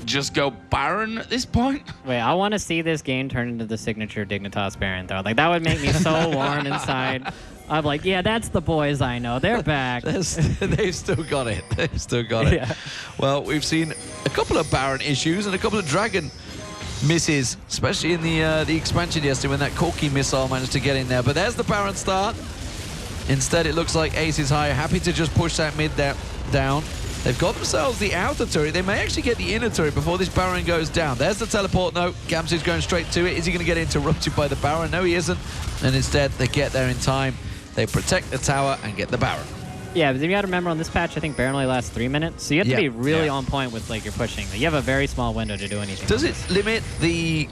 just go Baron at this point? Wait, I want to see this game turn into the signature Dignitas Baron, though. Like, that would make me so warm inside. I'm like, yeah, that's the boys I know. They're back. They've still got it. They've still got it. Yeah. Well, we've seen a couple of Baron issues and a couple of Dragon misses, especially in the expansion yesterday when that Corki missile managed to get in there. But there's the Baron start. Instead, it looks like Aces High are happy to just push that mid down. They've got themselves the outer turret. They may actually get the inner turret before this Baron goes down. There's the teleport. No, Gamsu's going straight to it. Is he going to get interrupted by the Baron? No, he isn't. And instead, they get there in time. They protect the tower and get the Baron. Yeah, but you got to remember on this patch, I think Baron only lasts 3 minutes. So you have to be really on point with like your pushing. You have a very small window to do anything. Does it limit the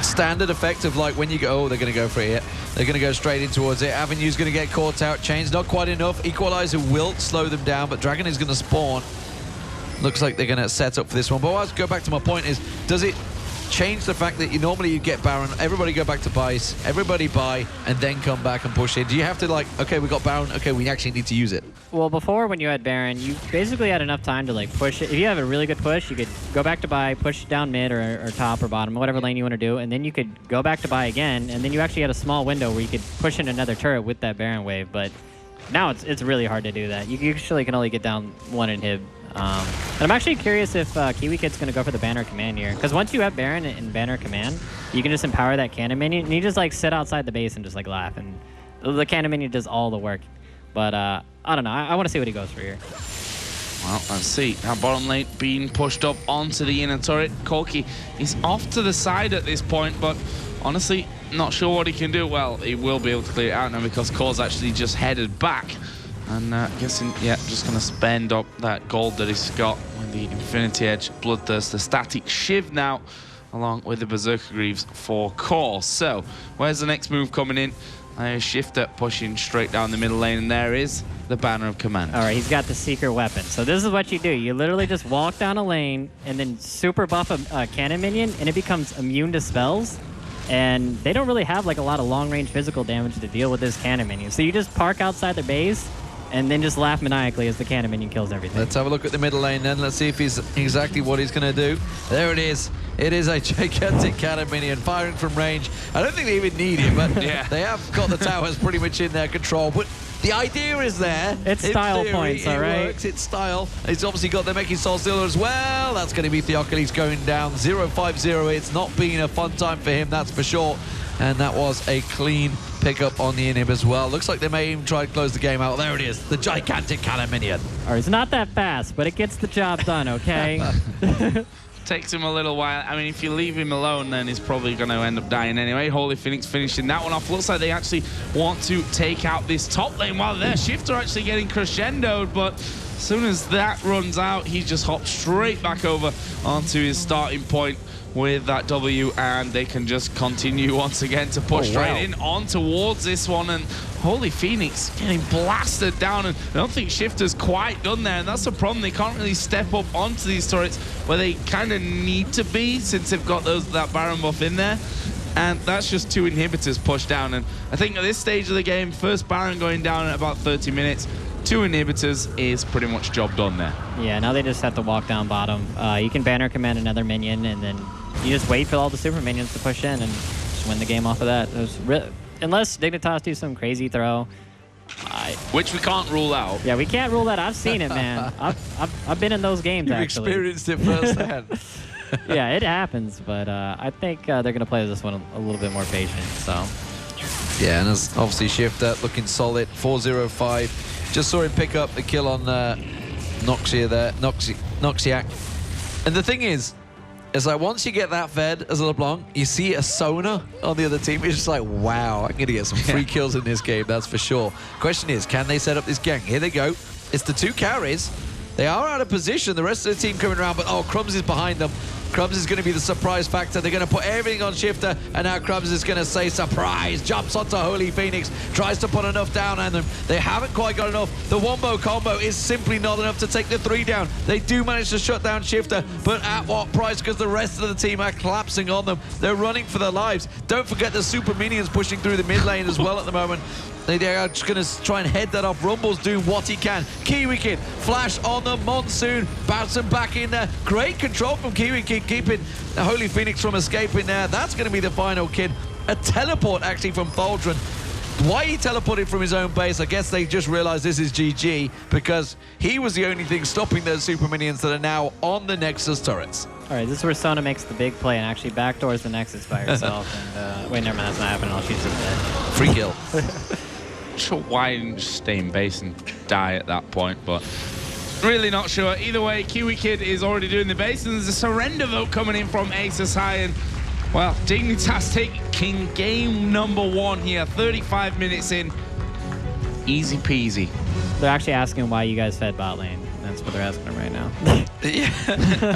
standard effect of like when you go, oh, they're going to go for it here. They're going to go straight in towards it. Avenue's going to get caught out. Chain's not quite enough. Equalizer will slow them down, but Dragon is going to spawn. Looks like they're going to set up for this one. But I'll go back to my point is, does it change the fact that you get Baron, everybody go back to buys, everybody buy, and then come back and push in? Do you have to like, okay, we got Baron, okay, we actually need to use it? Well, before when you had Baron, you basically had enough time to like push it. If you have a really good push, you could go back to buy, push down mid or top or bottom, whatever lane you want to do, and then you could go back to buy again, and then you actually had a small window where you could push in another turret with that Baron wave. But now it's really hard to do that. You usually can only get down one inhib. And I'm actually curious if Kiwi Kid's going to go for the banner command here. Because once you have Baron in banner command, you can just empower that cannon minion. And you just like sit outside the base and just like laugh. And the cannon minion does all the work. But I don't know. I want to see what he goes for here. Well, let's see. Now bottom lane being pushed up onto the inner turret. Corki is off to the side at this point. But honestly, not sure what he can do. Well, he will be able to clear it out now because Core's actually just headed back. And guessing, yeah, just going to spend up that gold that he's got with the Infinity Edge, Bloodthirst, the Static Shiv now, along with the Berserker Greaves for Core. So, where's the next move coming in? Shifter pushing straight down the middle lane, and there is the Banner of Command. All right, he's got the secret weapon. So this is what you do. You literally just walk down a lane and then super buff a cannon minion, and it becomes immune to spells. And they don't really have like a lot of long-range physical damage to deal with this cannon minion. So you just park outside their base, and then just laugh maniacally as the cannon minion kills everything. Let's have a look at the middle lane then. Let's see if he's exactly what he's going to do. There it is. It is a gigantic cannon minion firing from range. I don't think they even need it, but yeah, they have got the towers pretty much in their control. But the idea is there. It's style points, all right? It works, it's style. He's obviously got the Meki Soul Stealer as well. That's going to be Theocles going down 0-5-0. It's not been a fun time for him, that's for sure. And that was a clean pickup on the inhib as well. Looks like they may even try to close the game out. There it is, the gigantic cannon minion. All right, it's not that fast, but it gets the job done, okay? Takes him a little while. I mean, if you leave him alone, then he's probably going to end up dying anyway. Holy Phoenix finishing that one off. Looks like they actually want to take out this top lane while their Shifter actually getting crescendoed, but as soon as that runs out, he just hops straight back over onto his starting point with that W, and they can just continue once again to push straight in on towards this one. And Holy Phoenix getting blasted down, and I don't think Shifter's quite done there, and that's the problem. They can't really step up onto these turrets where they kind of need to be since they've got that Baron buff in there. And that's just 2 inhibitors pushed down. And I think at this stage of the game, first Baron going down at about 30 minutes, 2 inhibitors is pretty much job done there. Yeah, now they just have to walk down bottom. You can banner command another minion, and then you just wait for all the super minions to push in and just win the game off of that. Unless Dignitas do some crazy throw. Which we can't rule out. Yeah, we can't rule that. I've seen it, man. I've been in those games, You've actually. experienced it firsthand. Yeah, it happens, but I think they're going to play this one a little bit more patient, so. Yeah, and there's obviously Shifter looking solid, 4-0-5. Just saw him pick up the kill on Noxia there, Noxiac. And the thing is like once you get that fed as a LeBlanc, you see a Sona on the other team, it's just like, wow, I'm going to get some free kills in this game, that's for sure. Question is, can they set up this gang? Here they go. It's the 2 carries. They are out of position. The rest of the team coming around, but oh, Crumbs is behind them. Crumbs is going to be the surprise factor. They're going to put everything on Shifter, and now Crumbs is going to say surprise. Jumps onto Holy Phoenix, tries to put enough down on them. They haven't quite got enough. The wombo combo is simply not enough to take the 3 down. They do manage to shut down Shifter, but at what price? Because the rest of the team are collapsing on them. They're running for their lives. Don't forget the super minions pushing through the mid lane as well at the moment. They are just going to try and head that off. Rumble's doing what he can. Kiwi Kid, flash on the Monsoon, bouncing back in there. Great control from Kiwi Kid, keeping the Holy Phoenix from escaping there. That's going to be the final kid. A teleport, actually, from Thaldron. Why he teleported from his own base, I guess they just realized this is GG, because he was the only thing stopping those super minions that are now on the Nexus turrets. All right, this is where Sona makes the big play and actually backdoors the Nexus by herself. And wait, never mind, that's not happening. I'll shoot some dead. Free kill. Sure, why didn't just stay in base and die at that point, but really not sure. Either way, Kiwi Kid is already doing the base, and there's a surrender vote coming in from Aces High, and well, Dignitas taking game number 1 here, 35 minutes in. Easy peasy. They're actually asking why you guys fed bot lane. That's what they're asking him right now. Yeah,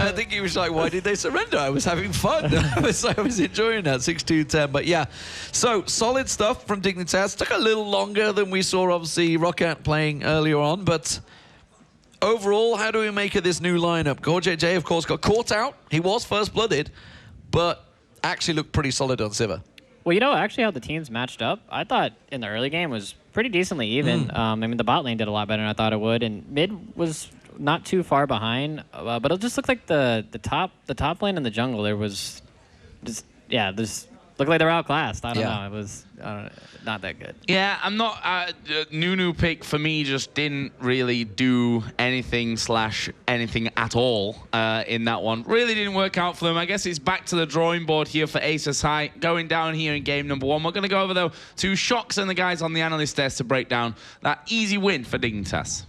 I think he was like, why did they surrender? I was having fun. I was enjoying that, 6-2-10. But yeah, so solid stuff from Dignitas. Took a little longer than we saw, obviously, Roccat playing earlier on. But overall, how do we make of this new lineup? GoreJJ, of course, got caught out. He was first-blooded, but actually looked pretty solid on Sivir. Well, you know, actually how the teams matched up, I thought in the early game was pretty decently even. I mean, the bot lane did a lot better than I thought it would, and mid was not too far behind, but it just looked like the top lane and the jungle, there was just, yeah, just looked like they were outclassed. I don't know. It was not that good. Yeah, I'm not... Nunu pick for me just didn't really do anything at all in that one. Really didn't work out for them. I guess it's back to the drawing board here for Aces High. Going down here in game number 1. We're going to go over, though, to Shocks and the guys on the analyst desk to break down that easy win for Dignitas.